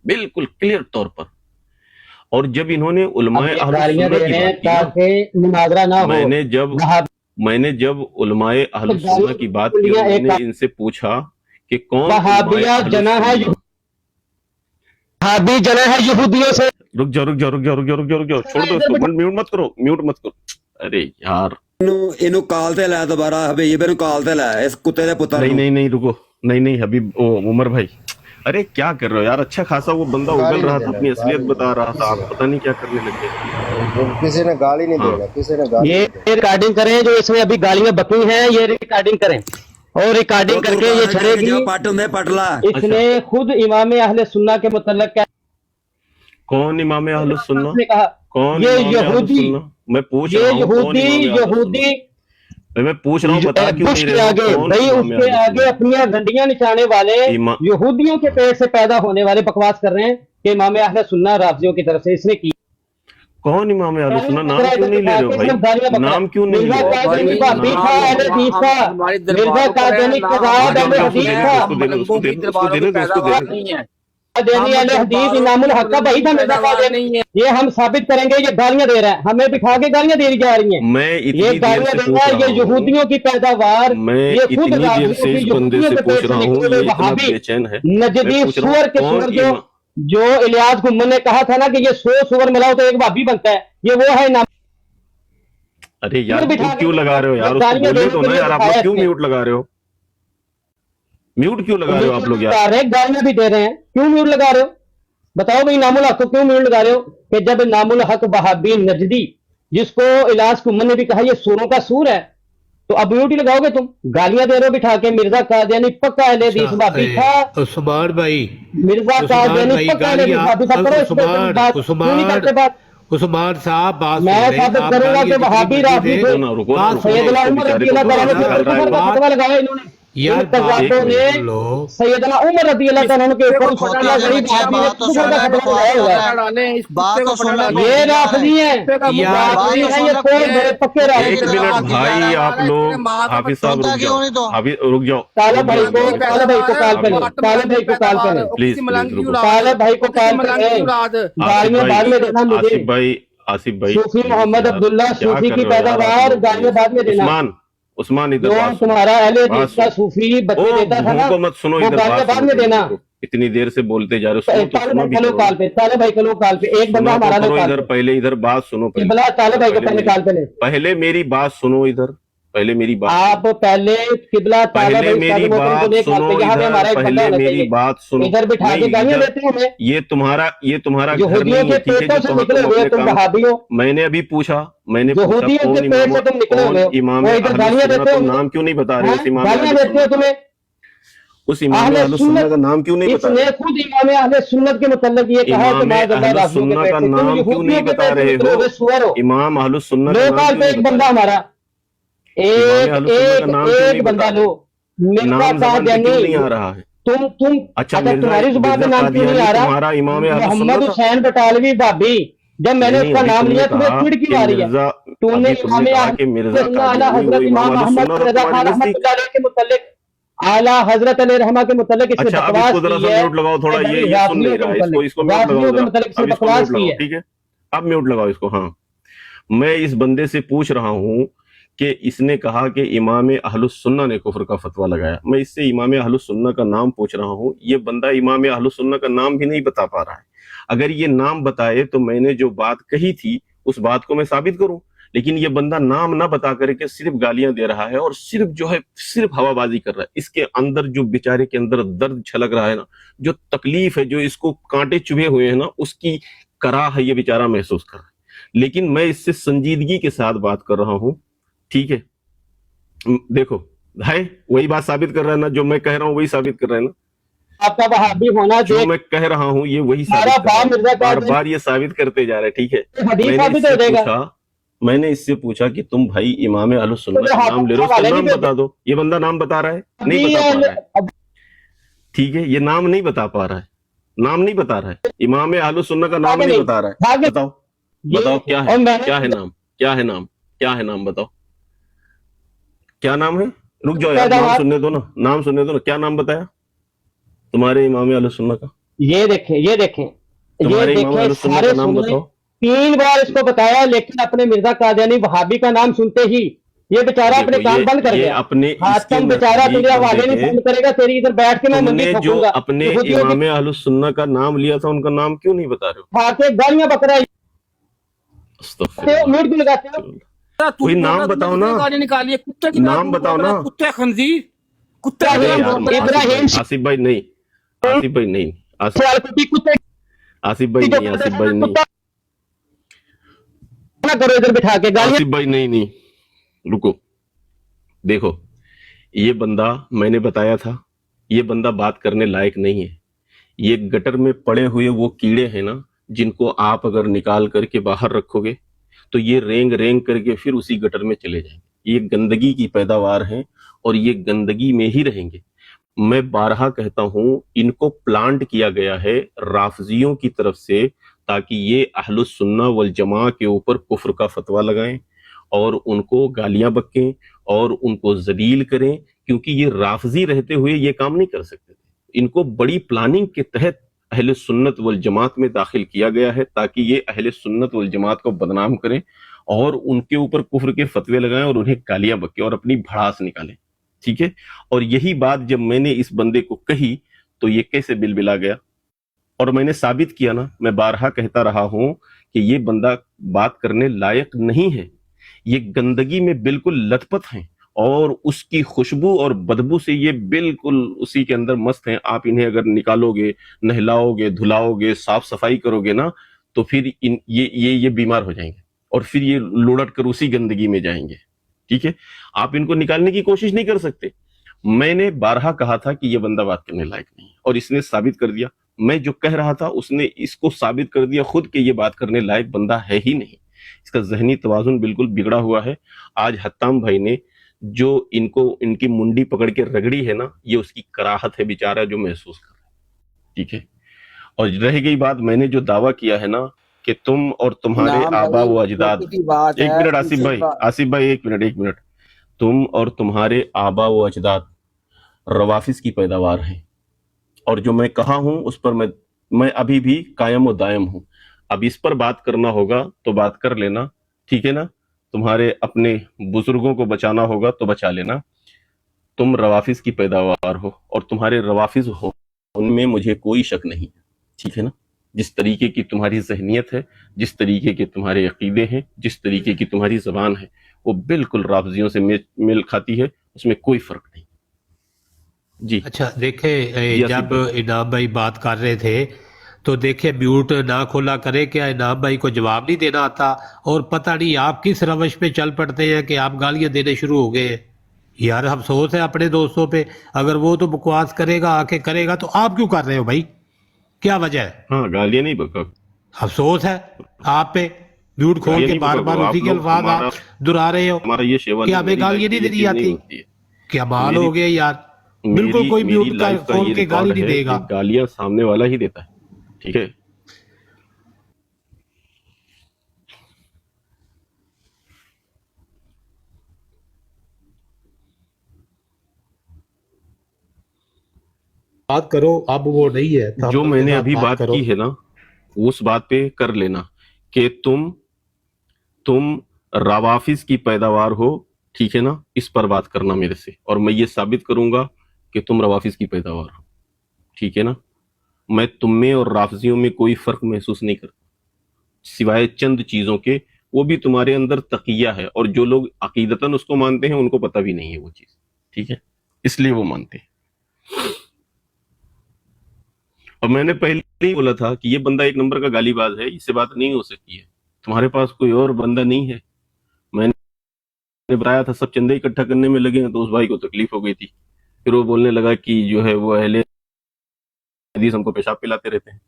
بالکل کلیئر طور پر. اور جب انہوں نے علماء اب یہ اہل گالیاں سنہ دے کی رہے ہیں بات کی نا، تاکہ مناظرہ نہ ہو. میں نے جب علماء اہل سنہ کی بات کی اور میں نے ان سے پوچھا کہ کون علماء وہابیہ اہل جنا ہے سنہ. وہابی جنا ہے یہودیوں سے. رک جاؤ چھوڑ دو اس کو، میوٹ مت کرو. ارے یار ਇਹਨੂੰ ਕਾਲ ਤੇ ਲੈ ਦੁਬਾਰਾ ਹਬੀਬ ਨੂੰ ਕਾਲ ਤੇ ਲੈ ਇਸ ਕੁੱਤੇ ਦੇ ਪੁੱਤਰ ਨੂੰ. نہیں رکو، نہیں حبیب عمر بھائی، ارے کیا کر رہے ہو یار؟ اچھا خاصا وہ بندہ اگل رہا تھا، اپنی اصلیت بتا رہا تھا، آپ پتہ نہیں کیا کرنے لگے. کسی نے گالی نہیں دینا، کسی نے گالی یہ ریکارڈنگ کریں جو اس میں ابھی گالیاں بکی ہیں، یہ ریکارڈنگ کریں اور ریکارڈنگ کر کے یہ چھڑے گی. جو پٹ ਹੁੰਦੇ ਪਟ ਲਾ. اس نے خود امام اہل سنہ کے متعلق کیا کون امام اہل سنہ؟ نے کہا؟ کون یہ امام اہل یہودی، سنہ؟ میں پوچھ یہ رہا ہوں کون یہودی امام اہل یہودی سنہ؟ میں پوچھ رہا ہوں، بتا کیوں بش نہیں کے رہے آگے ہو کون بھائی، اس امام کے اہل آگے سنہ؟ اپنی گنڈیاں نچانے والے یہودیوں کے پیٹ سے پیدا ہونے والے بکواس کر رہے ہیں کہ امام اہل سنہ رافضیوں کی طرف سے اس نے کی. کون امام اہل سنہ؟ نام کیوں نہیں لے رہے ہو بھائی؟ نام کیوں نہیں لے مرزا رہے ہو؟ قادیانی بھابی تھا، اہل حدیث تھا. مرزا قادیانی قضاد اہل حدیث تھا. قادیانی اہل حدیث امام الحق کا بھائی تھا مرزا قادیانی. یہ ہم ثابت کریں گے. یہ گالیاں دے رہا ہے، ہمیں بٹھا کے گالیاں دی جا رہی ہیں. میں یہ اتنی دیر گالیاں سے دے پوچھ رہا ہے، رہا یہ یہودیوں ہوں، کی پیداوار. میں یہ خود اتنی دیر سے اس بندے سے پوچھ رہا ہوں، یہ اتنا بے چین ہے. نجدی میں پوچھ رہا سور کے ہوں سور کون جو الیاس گمن نے کہا تھا نا کہ یہ 100 سور ملاؤ تو ایک بھابی بنتا ہے، یہ وہ ہے نام. ارے یار کیوں لگا رہے ہو یار؟ اس کو بولنے تو نا یار، آپ لوگ کیوں میوٹ لگا رہے ہو؟ میوٹ کیوں لگا رہے ہو آپ لوگ یار؟ گالیاں بھی دے رہے ہیں، کیوں میوٹ لگا رہے ہو؟ بتاؤ بھائی نام الحق کو کیوں میوٹ لگا رہے ہو؟ کہ جب نام الحق وہابی نجدی، جس کو الیاس گمن نے بھی کہا یہ سوروں کا سور ہے، تو اب میوٹ ہی لگاؤ گے تم؟ گالیاں دے رہے ہو بٹھا کے. مرزا قادیانی پکا اہل حدیث بھابی تھا. عثمان بھائی، مرزا قادیانی پکا اہل حدیث بھابی تھا. کرو اس پہ تم بات، کیوں نہیں کرتے بات؟ عثمان صاحب بات میں سن لیں. ثابت کروں گا کہ وہابی رافضی تھے. سیدنا عمر رضی اللہ تعالیٰ عنہ کے اوپر کا فتویٰ لگایا انہوں نے. ان قذابوں نے سیدنا عمر رضی اللہ تعالیٰ عنہ کے اوپر فتویٰ لگائی. وہابی نے کفر کا فتویٰ لگایا ہوا ہے. یہ رافضی ہیں، رافضی ہیں، یہ کون بڑے پکے ایک رافضی. منٹ بھائی، آپ لوگ حافظ صاحب رک جاؤ، حافظ رک جاؤ، طالب بھائی کو کال پہ لیں، طالب بھائی کو کال پہ لیں، پلیز رکو. طالب بھائی کو کال پہ لیں. گالیاں بعد میں دینا مجھے. آصف بھائی صوفی محمد عبداللہ کیا صوفی کر کی رہے ہو یار آپ پیداوار، لوگ؟ گالیاں بعد میں دینا. عثمان ادھر جو بات سنو. تمہارا اہل بات حدیث کا سنو. صوفی بچے دیتا تھا نا، کو مت سنو، وہ ادھر گالیاں بات بعد میں دینا. سنو. اتنی دیر سے بولتے جا رہے ہو، سنو تو طالب سنو بھائی بھی کلو کرو. کال پہ، طالب بھائی کلو کال پہ. ایک بندہ سنا تو ہمارا کرو لو کال ادھر، پہ. پہلے ادھر بات سنو. قبلہ طالب بھائی کو پہلے کال پہ لیں. پہلے میری بات سنو ادھر، پہلے میری بات آپ پہلے قبلہ طالب پہلے بھائی میری استاد محترم کو بات لے کال سنو پہ. یہاں پہ ادھر، ہمارا ایک بندہ پہلے ہونا میری چاہیے. بات سنو. ادھر بٹھا کے گالیاں دیتے ہیں ہمیں. یہ تمہارا گھر یہودیوں نہیں ہے، کے ٹھیک ہے؟ پیٹوں سے نکلے ہوئے تم وہابی ہو. میں نے ابھی پوچھا، میں نے پوچھا یہودیوں کے پیٹ سے تم نکلے ہوئے ہو. امام وہ ادھر اہل گالیاں سنہ، دیتے تم ہو. نام کیوں نہیں بتا رہے اس امام گالیاں اہل دیتے ہو سنہ؟ تمہیں. اس امام اہل سنہ کا نام کیوں نہیں اس بتا نے رہے؟ خود امام اہل سنت کے متعلق یہ کہا کہ امام معاذ اللہ اہل رافضیوں کے سنہ پیٹ کا سے. تم نام کیوں یہودیوں نہیں کے بتا پیٹ سے رہے نکلے ہو؟ ہوئے سور ہو. امام اہل سنہ کا لو نام کال کیوں پہ نہیں ایک بتا بندہ رہے؟ ہمارا، امام اہل سنہ کا نام کیوں نہیں ایک بتا بندہ رہے؟ لو. مرزا نام زبان پہ کیوں نہیں قادیانی، آ رہا ہے؟ تم اچھا تمہاری زبان پہ مرزا نام کیوں نہیں قادیانی آ رہا؟ تمہارا امام اہل سنہ محمد تھا؟ حسین بٹالوی بھابی، جب میں نے اس نہیں، کا ابھی نام تم نے لیا تمہیں کہا چڑ کی کہ ماری ہے. مرزا، تم نے ابھی تم نے کہا کہ مرزا اعلیٰ قادیانی وہ حضرت امام امام اہل محمد سنہ تھا رضا تمہارے خان احمد نزدیک؟ اللہ علیہ کے متعلق اعلیٰ حضرت علیہ رحمہ کے متعلق اس نے اچھا اب اس بکواس کو ذرا کی سا ہے. میوٹ لگاؤ تھوڑا، یہ سن رافضیوں نہیں کے رہا ہے. متعلق، اس کو میوٹ لگاؤ رافضیوں کے ذرا. متعلق اس اب نے اس کو میوٹ بکواس کی لگاؤ، ہے. ٹھیک ہے؟ اب میوٹ لگاؤ اس کو. ہاں، میں اس بندے سے پوچھ رہا ہوں کہ اس نے کہا کہ امام اہل السنہ نے کفر کا فتویٰ لگایا. میں اس سے امام اہل السنہ کا نام پوچھ رہا ہوں، یہ بندہ امام اہل السنہ کا نام بھی نہیں بتا پا رہا ہے. اگر یہ نام بتائے تو میں نے جو بات کہی تھی اس بات کو میں ثابت کروں، لیکن یہ بندہ نام نہ بتا کر کے صرف گالیاں دے رہا ہے اور صرف جو ہے صرف ہوا بازی کر رہا ہے. اس کے اندر جو بیچارے کے اندر درد چھلک رہا ہے نا، جو تکلیف ہے، جو اس کو کانٹے چبھے ہوئے ہیں نا، اس کی کرا ہے یہ بیچارہ محسوس کر رہا ہے. لیکن میں اس سے سنجیدگی کے ساتھ بات کر رہا ہوں، ٹھیک ہے؟ دیکھو ہے وہی بات ثابت کر رہا ہے نا، جو میں کہہ رہا ہوں وہی ثابت کر رہا ہے نا. آپ کا وہابی ہونا جو میں کہہ رہا ہوں یہ وہی ثابت کر رہا ہے. بار بار یہ ثابت کرتے جا رہے. ٹھیک ہے، میں نے اس سے پوچھا کہ تم بھائی امام اہل السنہ کا نام لے رہے ہو، اس کا نام بتا دو. یہ بندہ نام بتا رہا ہے؟ نہیں بتا پا رہا ہے. ٹھیک ہے، یہ نام نہیں بتا پا رہا ہے، نام نہیں بتا رہا ہے. امام اہل السنہ کا نام نہیں بتا رہا ہے. بتاؤ کیا ہے؟ کیا ہے نام؟ کیا ہے نام؟ کیا ہے نام؟ بتاؤ کیا نام ہے. رک جاؤ یار، نام سننے دو نا، نام سننے دو نا. کیا نام بتایا تمہارے امام اہل السنہ کا؟ یہ دیکھیں یہ دیکھیں تمہارے یہ امام دیکھیں اہل سنت سارے کا نام سنیں، بتاؤ۔ 3 بار اس کو بتایا لیکن اپنے مرزا قادیانی وہابی کا نام سنتے ہی یہ بیچارہ اپنے دیکھو کان بند کر یہ گیا۔ اپنے اس کے حاتم بیچارہ تجھے نزدیک حوالے بندے نہیں تھے، بند کرے گا، تیری ادھر بیٹھ کے میں تم منڈی نے جو ٹھوکوں گا اپنے یہودیوں کی امام اہل سنت کا نام لیا تھا ان کا نام کیوں نہیں بتا رہے ہو؟ کھا کے گالیاں بکرا استغفر اللہ۔ میوٹ کیوں لگاتے ہو؟ کوئی نام بتاؤ نا، نکالیے کتے کی نام بتاؤ نا۔ کتے خنزیر کتے ارے ابراہیم یار ابراہیم آصف بھائی نہیں، آصف بھائی نہیں، سوال کتی کتے آصف بھائی نہیں، آصف بھائی نہیں، نہ کرو ادھر بٹھا کے گالیاں۔ آصف بھائی نہیں، رکو، دیکھو یہ بندہ میں نے بتایا تھا یہ بندہ بات کرنے لائق نہیں ہے۔ یہ گٹر میں پڑے ہوئے وہ کیڑے ہیں نا جن کو آپ اگر نکال کر کے باہر رکھو گے تو یہ رینگ رینگ کر کے پھر اسی گٹر میں چلے جائیں گے۔ یہ گندگی کی پیداوار ہیں اور یہ گندگی میں ہی رہیں گے۔ میں بارہا کہتا ہوں ان کو پلانٹ کیا گیا ہے رافضیوں کی طرف سے تاکہ یہ اہل السنہ والجماع کے اوپر کفر کا فتویٰ لگائیں اور ان کو گالیاں بکیں اور ان کو ذلیل کریں، کیونکہ یہ رافضی رہتے ہوئے یہ کام نہیں کر سکتے تھے۔ ان کو بڑی پلاننگ کے تحت اہل سنت والجماعت میں داخل کیا گیا ہے تاکہ یہ اہل سنت والجماعت کو بدنام کریں اور ان کے اوپر کفر کے فتوے لگائیں اور انہیں گالیاں بکیں اور اپنی بھڑاس نکالیں، ٹھیک ہے؟ اور یہی بات جب میں نے اس بندے کو کہی تو یہ کیسے بلبلا گیا، اور میں نے ثابت کیا نا، میں بارہا کہتا رہا ہوں کہ یہ بندہ بات کرنے لائق نہیں ہے، یہ گندگی میں بالکل لت پت ہیں اور اس کی خوشبو اور بدبو سے یہ بالکل اسی کے اندر مست ہیں۔ آپ انہیں اگر نکالو گے، نہلاؤ گے، دھلاؤ گے، صاف صفائی کرو گے نا تو پھر یہ بیمار ہو جائیں گے اور پھر یہ لڑٹ کر اسی گندگی میں جائیں گے، ٹھیک ہے؟ آپ ان کو نکالنے کی کوشش نہیں کر سکتے۔ میں نے بارہا کہا تھا کہ یہ بندہ بات کرنے لائق نہیں اور اس نے ثابت کر دیا۔ میں جو کہہ رہا تھا اس نے اس کو ثابت کر دیا خود کہ یہ بات کرنے لائق بندہ ہے ہی نہیں، اس کا ذہنی توازن بالکل بگڑا ہوا ہے۔ آج حتام بھائی نے جو ان کی منڈی پکڑ کے رگڑی ہے نا، یہ اس کی کراہت ہے بیچارہ جو محسوس کر رہا ہے، ٹھیک ہے؟ اور رہ گئی بات میں نے جو دعویٰ کیا ہے نا کہ تم اور تمہارے آبا و اجداد، ایک منٹ آصف بھائی ایک منٹ، تم اور تمہارے آبا و اجداد روافظ کی پیداوار ہیں، اور جو میں کہا ہوں اس پر میں ابھی بھی قائم و دائم ہوں۔ اب اس پر بات کرنا ہوگا تو بات کر لینا، ٹھیک ہے نا؟ تمہارے اپنے بزرگوں کو بچانا ہوگا تو بچا لینا۔ تم روافظ کی پیداوار ہو اور تمہارے روافظ ہو ان میں مجھے کوئی شک نہیں ہے، ٹھیک ہے نا؟ جس طریقے کی تمہاری ذہنیت ہے، جس طریقے کے تمہارے عقیدے ہیں، جس طریقے کی تمہاری زبان ہے، وہ بالکل رافضیوں سے میل کھاتی ہے، اس میں کوئی فرق نہیں۔ جی اچھا دیکھیں، جب انعام بھائی بات کر رہے تھے تو دیکھیں میوٹ نہ کھولا کرے، کیا انعام بھائی کو جواب نہیں دینا آتا؟ اور پتہ نہیں آپ کس روش پہ چل پڑتے ہیں کہ آپ گالیاں دینے شروع ہو گئے ہیں۔ یار افسوس ہے اپنے دوستوں پہ، اگر وہ تو بکواس کرے گا، آ کے کرے گا تو آپ کیوں کر رہے ہو بھائی؟ کیا وجہ ہے؟ ہاں گالیاں نہیں بکا، افسوس ہے آپ پہ، میوٹ کھول کے بار بار اسی کے الفاظ آپ دہرا رہے ہو ہمارا یہ شیوا کہ ہمیں گالیاں نہیں دینی آتی۔ کیا بال ہو گئے یار، بالکل کوئی میوٹ کھول کے گالی نہیں دے گا۔ گالیاں سامنے والا ہی دیتا ہے، ٹھیک ہے؟ بات کرو، اب وہ نہیں ہے جو میں نے ابھی بات کی ہے نا اس بات پہ کر لینا کہ تم روافظ کی پیداوار ہو، ٹھیک ہے نا؟ اس پر بات کرنا میرے سے، اور میں یہ ثابت کروں گا کہ تم روافظ کی پیداوار ہو، ٹھیک ہے نا؟ میں تم میں اور رافضیوں میں کوئی فرق محسوس نہیں کرتا سوائے چند چیزوں کے، وہ بھی تمہارے اندر تقیہ ہے، اور جو لوگ عقیدتاً اس کو مانتے ہیں ان کو پتہ بھی نہیں ہے وہ چیز، ٹھیک ہے؟ اس لیے وہ مانتے ہیں۔ اور میں نے پہلے ہی بولا تھا کہ یہ بندہ ایک نمبر کا گالی باز ہے، اس سے بات نہیں ہو سکتی ہے، تمہارے پاس کوئی اور بندہ نہیں ہے۔ میں نے بتایا تھا سب چندے اکٹھا کرنے میں لگے ہیں تو اس بھائی کو تکلیف ہو گئی تھی، پھر وہ بولنے لگا کہ جو ہے وہ اہل حدیث ہم کو پیشاب پلاتے رہتے ہیں۔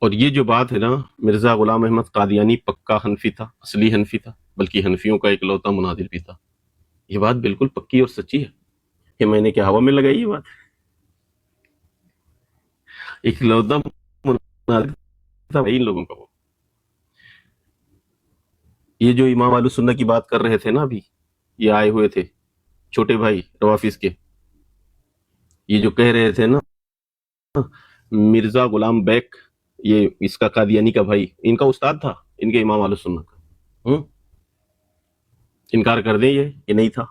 اور یہ جو بات ہے نا، مرزا غلام احمد قادیانی پکا حنفی تھا، اصلی حنفی تھا، بلکہ حنفیوں کا اکلوتا مناظر بھی تھا۔ یہ بات بالکل پکی اور سچی ہے کہ میں نے کیا ہوا میں لگائی یہ بات؟ اکلوتا مناظر تھا ان لوگوں کا وہ۔ یہ جو امام اہل سنت کی بات کر رہے تھے نا ابھی، یہ آئے ہوئے تھے چھوٹے بھائی روافظ کے، یہ جو کہہ رہے تھے نا مرزا غلام بیک، یہ اس کا قادیانی کا بھائی، ان کا استاد تھا ان کے امام اہل سنت کا، انکار کر دیں یہ نہیں تھا؟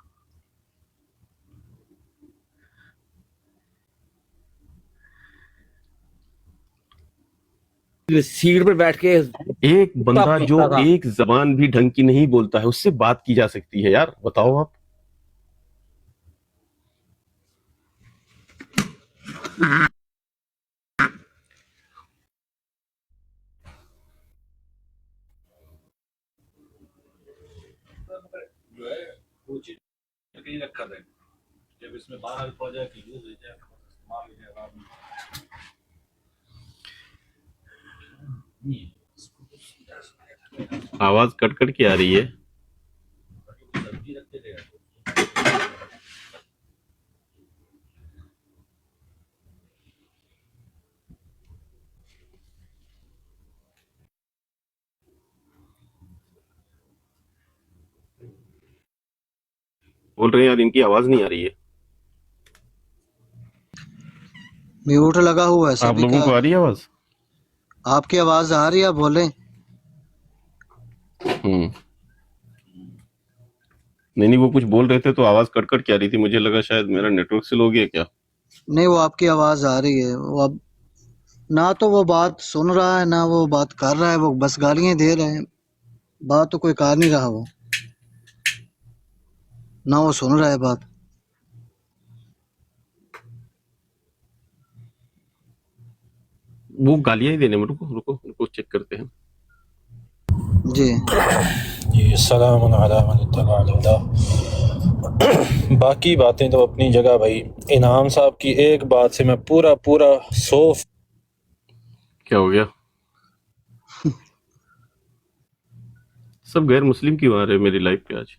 سیٹ پر بیٹھ کے ایک بندہ جو پوچھتا تھا۔ ایک زبان بھی ڈھنگ کی نہیں بولتا ہے اس سے بات کی جا سکتی ہے یار، بتاؤ آپ؟ آواز کٹ کٹ کے آ رہی ہے۔ بول رہے ہیں یار ان کی آواز نہیں آ رہی ہے، میوٹ لگا ہوا ہے آپ سبھی لوگوں کا۔ کو آ رہی ہے آواز؟ آپ کی آواز آ رہی ہے، آپ بولیں۔ نہیں وہ کچھ بول رہے تھے تو آواز کٹ کٹ کے آ رہی تھی، مجھے لگا شاید میرا نیٹ ورک سے ہو گیا کیا۔ نہیں وہ آپ کی آواز آ رہی ہے، وہ اب نہ تو وہ بات سن رہا ہے نہ وہ بات کر رہا ہے، وہ بس گالیاں دے رہے ہیں، بات تو کوئی کر نہیں رہا، وہ نہ وہ سن رہا ہے بات۔ وہ گالیاں ہی دینے میں، رکو چیک کرتے ہیں۔ جی جی سلام علی من اتبع الہدی۔ باقی باتیں تو اپنی جگہ بھائی، انعام صاحب کی ایک بات سے میں پورا 100 کیا ہو گیا؟ سب غیر مسلم کیوں آ رہے میری لائف پہ آج؟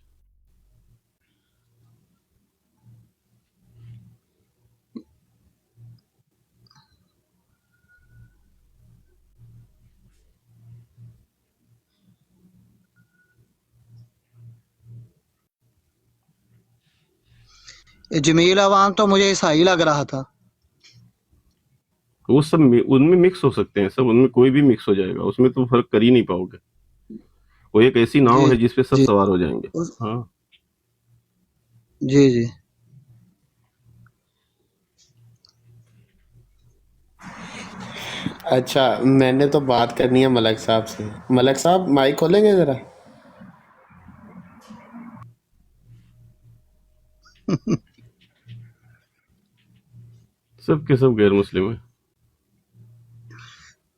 جمیل عوام تو مجھے عیسائی لگ رہا تھا۔ وہ سب ان میں مکس ہو سکتے ہیں، سب ان میں کوئی بھی مکس ہو جائے گا، اس میں تو فرق کر ہی نہیں پاؤ گے۔ وہ ایک ایسی ناؤ جی ہے جس پہ سب جی سوار ہو جائیں گے۔ ہاں جی جی اچھا میں نے تو بات کرنی ہے ملک صاحب سے۔ ملک صاحب مائک کھولیں گے ذرا؟ سب کے سب غیر مسلم ہیں۔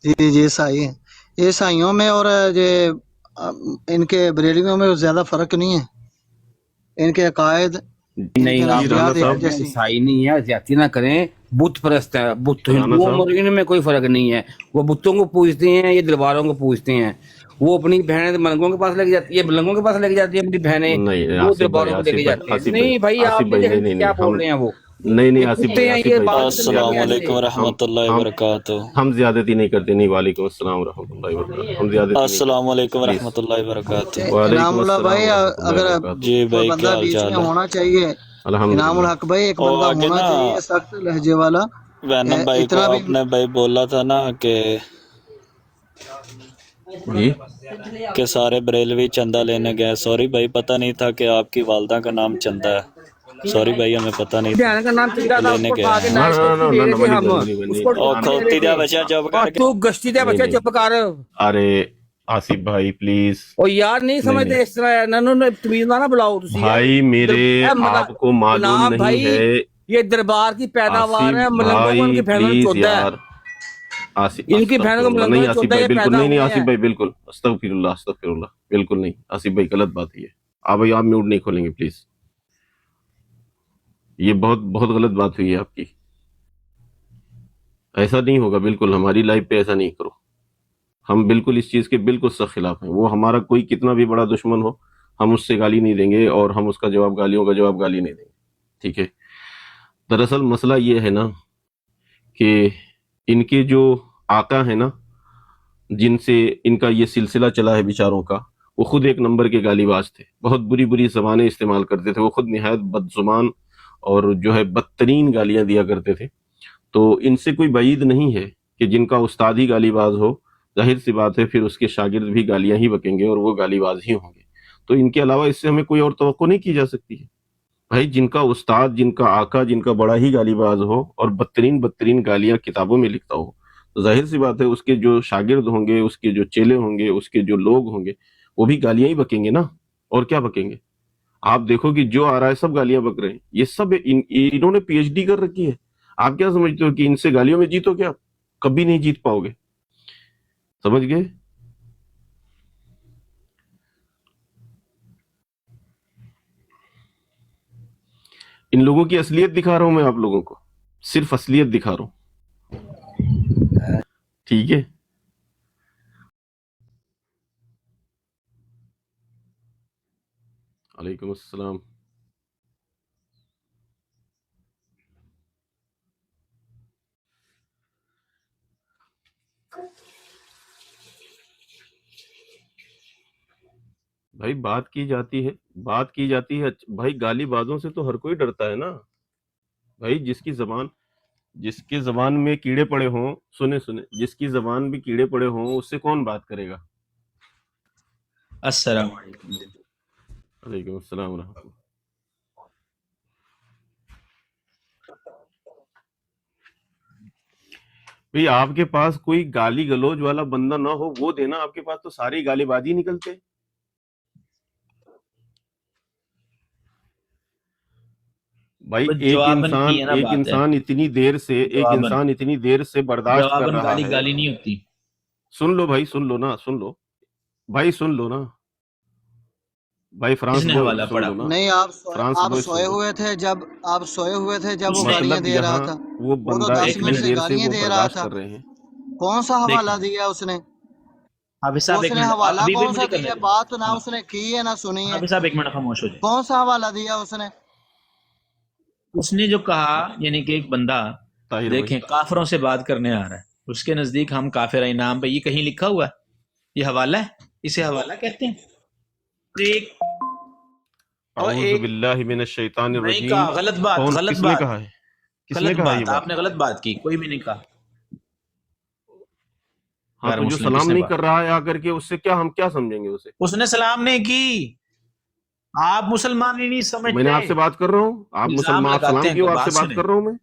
جی جی عیسائی ہیں، عیسائیوں میں اور یہ ان کے بریلویوں میں زیادہ فرق نہیں ہے، ان کے عقائد، ان کے نہیں، آپ نظریات ایک آپ جیسی ہیں۔ عیسائی نہیں ہے، زیادتی نہ کریں، بت پرست ہے، بت رانا ہندوؤں صاحب اور ان میں کوئی فرق نہیں ہے، وہ بتوں کو پوجتے ہیں، یہ درباروں کو پوجتے ہیں، وہ اپنی بہنیں ملنگوں کے پاس لے کے جاتی ہے، ملنگوں کے پاس لے کے جاتی ہے اپنی بہنیں، نہیں وہ آصف بھائی، درباروں کو لے کے جاتے ہیں۔ نہیں بھائی، آصف آپ بھائی نہیں نہیں دیکھتے نہیں کیا نہیں، بول رہے ہیں وہ، نہیں یہ آصف کتے بھائی، ہیں، آصف یہ بھائی بات السلام علیکم ورحمۃ اللہ وبرکاتہ۔ ہم زیادتی نہیں کرتے، نہیں وعلیکم السلام ورحمۃ اللہ وبرکاتہ، ہم زیادتی نہیں السلام علیکم پلیز۔ ورحمۃ اللہ وبرکاتہ۔ وعلیکم انعام اللہ السلام بھائی، ورحمۃ اللہ اگر وبرکاتہ۔ جی کوئی بھائی کیا بندہ حال بیچ میں چال ہے؟ ہونا چاہیے، انعام الحمدللہ۔ الحق بھائی ایک اور بندہ آگے ہونا نا چاہیے سخت لہجے والا، وینم بھائی کو اتنا بھی آپ نے بھائی بولا تھا نا جی کہ سارے بریلوی چندہ لینے گئے۔ سوری بھائی، پتہ نہیں تھا کہ آپ کی والدہ کا نام چندہ ہے۔ سوری بھائی، ہمیں پتہ نہیں تھا، بہن کا نام چندا تھا، اس لینے کو گئے اٹھا کے ہیں۔ نہ نائٹ نہ کو نہ لے نہ رہے تھے منی ہم، بھائی، اس کو اور اٹھا کے لے رہے کھوتی تھے، دا بچہ چپ اور کر کے۔ تو گشتی دے بچہ نہیں چپ کر۔ ارے آصف بھائی پلیز، اور یار نہیں نہیں سمجھتے اس طرح، نہ تمیز نہ بلاؤ تسی یار۔ بھائی میرے آپ کو معلوم جناب نہیں بھائی، ہے۔ یہ دربار کی پیداوار ہے، آصف ملنگوں کو ان کی بھائی بہنوں نے پلیز چودا ہے، یار، آصف ان کی استغفر بہنوں کو اللہ، ملنگوں نہیں نے آصف چودا، بھائی یہ بالکل پیدا نہیں، نہیں ہوئے آصف ہیں۔ بھائی بالکل، استغفر اللہ استغفر اللہ، بالکل نہیں آصف بھائی، غلط بات ہے یہ۔ آپ بھائی آپ میوٹ نہیں کھولیں گے پلیز، یہ بہت بہت غلط بات ہوئی ہے آپ کی، ایسا نہیں ہوگا بالکل، ہماری لائف پہ ایسا نہیں کرو، ہم بالکل اس چیز کے بالکل سخت خلاف ہیں۔ وہ ہمارا کوئی کتنا بھی بڑا دشمن ہو، ہم اس سے گالی نہیں دیں گے، اور ہم اس کا جواب گالیوں کا جواب گالی نہیں دیں گے، ٹھیک ہے؟ دراصل مسئلہ یہ ہے نا کہ ان کے جو آقا ہیں نا، جن سے ان کا یہ سلسلہ چلا ہے بیچاروں کا، وہ خود ایک نمبر کے گالی باز تھے, بہت بری بری زبانیں استعمال کرتے تھے, وہ خود نہایت بدزبان اور جو ہے بدترین گالیاں دیا کرتے تھے. تو ان سے کوئی بعید نہیں ہے کہ جن کا استاد ہی گالی باز ہو, ظاہر سی بات ہے پھر اس کے شاگرد بھی گالیاں ہی بکیں گے اور وہ گالی باز ہی ہوں گے. تو ان کے علاوہ اس سے ہمیں کوئی اور توقع نہیں کی جا سکتی ہے. بھائی جن کا استاد, جن کا آقا, جن کا بڑا ہی گالی باز ہو اور بدترین بدترین گالیاں کتابوں میں لکھتا ہو, تو ظاہر سی بات ہے اس کے جو شاگرد ہوں گے, اس کے جو چیلے ہوں گے, اس کے جو لوگ ہوں گے, وہ بھی گالیاں ہی بکیں گے نا. اور کیا بکیں گے؟ آپ دیکھو کہ جو آ رہا ہے سب گالیاں بک رہے ہیں. یہ سب انہوں نے پی ایچ ڈی کر رکھی ہے. آپ کیا سمجھتے ہو کہ ان سے گالیوں میں جیتو گے؟ آپ کبھی نہیں جیت پاؤ گے. سمجھ گئے؟ ان لوگوں کی اصلیت دکھا رہا ہوں میں آپ لوگوں کو, صرف اصلیت دکھا رہا ہوں. ٹھیک ہے. علیکم السلام. بھائی بات کی جاتی ہے بھائی گالی بازوں سے تو ہر کوئی ڈرتا ہے نا بھائی. جس کی زبان میں کیڑے پڑے ہوں, سنے جس کی زبان بھی کیڑے پڑے ہوں, اس سے کون بات کرے گا؟ السلام علیکم. علیکم السلام ورحمۃ اللہ. بھئی آپ کے پاس کوئی گالی گلوچ والا بندہ نہ ہو وہ دینا, آپ کے پاس تو ساری گالی بازی نکلتے. بھائی ایک انسان اتنی دیر سے برداشت کر رہا ہے. گالی نہیں ہوتی. سن لو بھائی, سن لو نا بھائی. فرانس بوائے سن لو نا. نہیں آپ سوئے ہوئے تھے جب وہ گالیاں دے رہا تھا. وہ وہ تو بندہ 10 منٹ سے گالیاں دے رہا تھا. کر رہے ہیں. کون سا حوالہ دیا اس نے؟ اس نے حوالہ کون سا دیا؟ بات نہ اس نے کی ہے نہ سنی ہے. صاحب ایک منٹ خاموش ہو جائے. کون سا حوالہ دیا اس نے؟ اس نے جو کہا, یعنی کہ ایک بندہ دیکھیں کافروں سے بات کرنے آ رہا ہے, اس کے نزدیک ہم کافر ہیں نام پہ, یہ کہیں لکھا ہوا ہے؟ یہ حوالہ ہے, اسے حوالہ کہتے ہیں. اعوذ باللہ من الشیطان الرجیم. غلط بات, کس نے کہا ہے؟ غلط بات, آپ نے غلط بات کی, کوئی بھی نہیں کہا. ہاں تو جو سلام نہیں کر رہا ہے آ کر کے, اس سے ہم کیا سمجھیں گے اسے؟ اس نے سلام نہیں کی. آپ مسلمان ہی نہیں سمجھتے. میں نے آپ سے بات کر رہا ہوں, آپ مسلمان, آپ سلام کیوں, آپ سے بات کر رہا ہوں میں.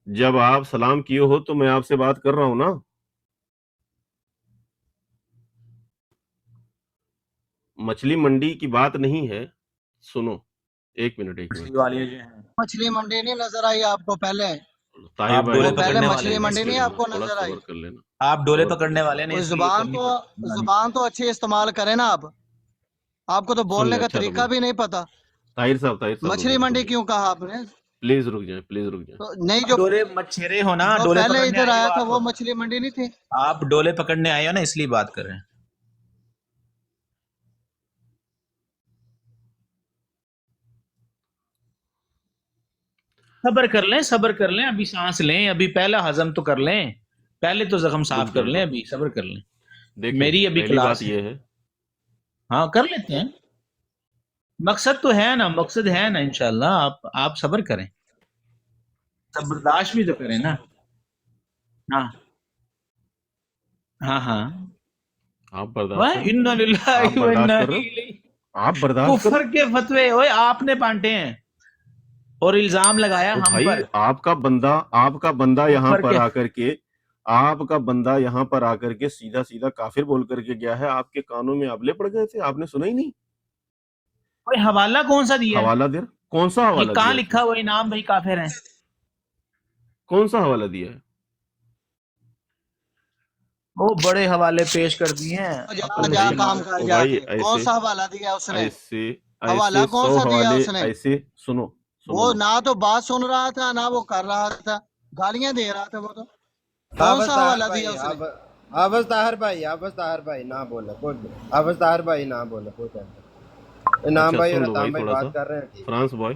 جب آپ سلام کیے ہو تو میں آپ سے بات کر رہا ہوں نا. مچھلی منڈی کی بات نہیں ہے, سنو ایک منٹ. مچھلی منڈی نہیں نظر آئی آپ کو پہلے؟ طاہر بھائی پہلے مچھلی منڈی نہیں آپ کو نظر آئی؟ کر لینا. آپ ڈولے پکڑنے والے نے زبان تو اچھی استعمال کریں نا آپ کو تو بولنے کا طریقہ بھی نہیں پتا. طاہر صاحب مچھلی منڈی کیوں کہا آپ نے؟ پلیز رک جائیں. نہیں, جو ڈولے مچھرے ہو نا, جو پہلے ادھر آیا تھا وہ مچھلی منڈی نہیں تھی. آپ ڈولے پکڑنے آئے ہو نا, اس لیے بات کر رہے ہیں. صبر کر لیں, ابھی سانس لیں, ابھی پہلا ہضم تو کر لیں, پہلے تو زخم صاف کر لیں, ابھی صبر کر لیں. میری ابھی کلاس یہ ہے. ہاں کر لیتے ہیں, مقصد تو ہے نا, انشاءاللہ. آپ صبر کریں, برداشت بھی تو کریں نا. ہاں آپ برداشت کفر کے فتوے آپ نے بانٹے ہیں اور الزام لگایا ہم پر. آپ کا بندہ یہاں پر آ کر کے سیدھا کافر بول کر کے گیا ہے. آپ کے کانوں میں آبلے پڑ گئے تھے, آپ نے سنا ہی نہیں. کوئی حوالہ کون سا دیا؟ حوالہ دے, کون سا حوالہ کہاں لکھا ہوا انعام بھائی کافر ہیں؟ کون سا حوالہ دیا ہے؟ وہ بڑے حوالے پیش کر دیے ہیں. کون سا حوالہ دیا اس نے؟ حوالہ کون سا دیا اس نے؟ ایسے سنو, وہ نہ تو بات سن رہا تھا نہ وہ کر رہا تھا, گالیاں دے رہا تھا. وہ تو کون سا حوالہ دیا اس نے؟ آواز طاہر بھائی نہ بولے, آواز طاہر بھائی نہ بولے. انعام بھائی اور عطام بھائی بات کر رہے ہیں. France boy